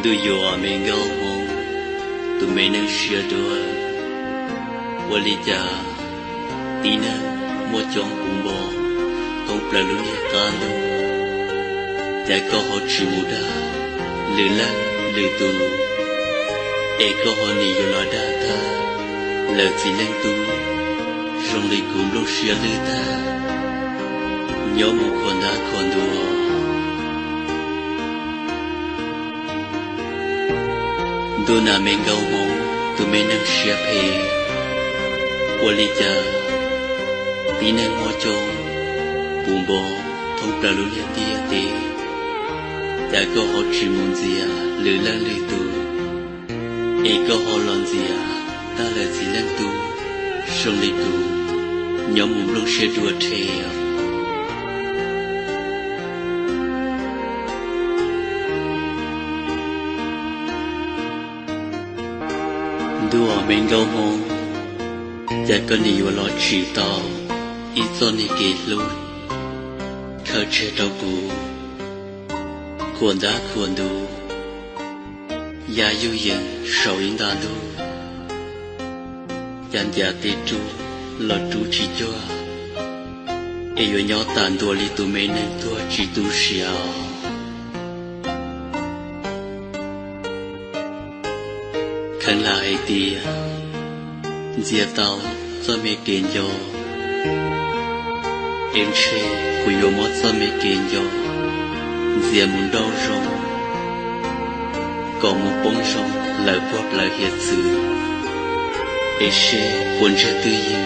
Do you want me go home to make a share door? Walija tina mo chong umbo không plalu ya kalo. Cha ko ho chimuda lư lan lư tu. E ko ho ni yolada ta lơ chỉ lên tu. Rong li kum lo share lư ta. Nhớ một con đã con đùa. Do na men go home to men ang share pay. Walija tina mo chong umbo không plalu ya dia te. Cha ko ho chimunzia lư lan lư tu. E ko ho lonzia ta lơ chỉ lên tu. Rong li tu nhớ một lo share đùa thế. Đùa mình go home, cha con đi vào lo chỉ tao, ít cho ni kỹ lối, khơi chơi đâu cũ, cuốn đá cuốn đủ, ya yêu yên sầu yên đàn đủ, dàn gia tết chú, lo chú chỉ cho, ai yêu nhau tàn đùa li tu mấy nên đùa chỉ tu xiao. Khăn lại tia Dìa tao cho mẹ kênh cho Em chê Của yếu mót cho mẹ kênh cho Dìa muốn đau rong Còn một bóng rong Lời vọt lời hiệt sự Ê chê Buồn chê tư yên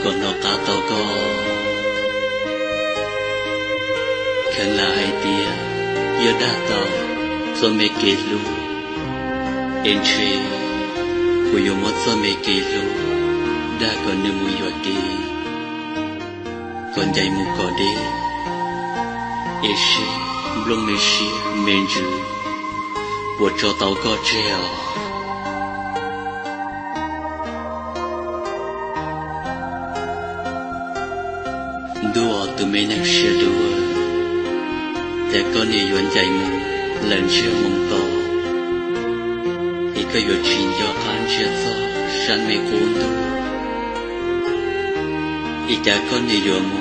Còn nó cá tao có Khăn lại tia Yếu đá tao Cho mẹ kênh luôn Entry, của yêu mất cho mẹ kê lô, đã còn nửa mùi hoa kê, còn dạy mù có đê, ế blong mê xì, mên dư, bộ cho tao có treo. Đùa từ mê năng xìa đùa, đã con yêu yuan dạy mù, lần xìa mông tỏ. Cái yêu chuyện do khán chia cho sáng mê cuốn tu. Ý cha con đi yêu mù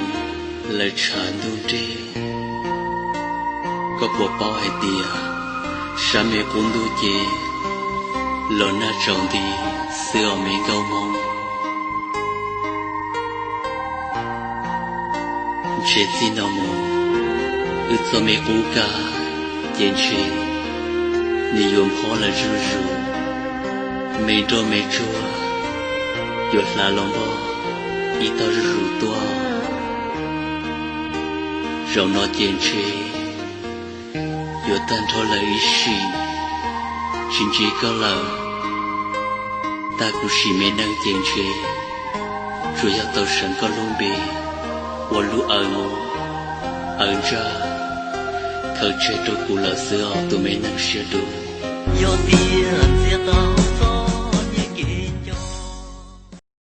lời tràn đun trê. Có bộ bao hay tìa sáng mê cuốn tu chê. Lỡ na trông đi xưa mê gâu mong. Chết xin nào mù ước cho mê cú ca trên trên. Ni yêu khó là rù rù. Mê chua Yột là lòng bò Ý tao rủ tua Rộng nó tiền chê Yột tan thô là ý xì Xin chỉ có lỡ Ta cũng xì mê năng tiền chê Rồi ya tao sẵn có luôn bê Wo lũ ở ngô Ở ra Khởi chê tôi cũng lỡ xưa Tụi mê năng xưa đủ Yo tiền xưa tao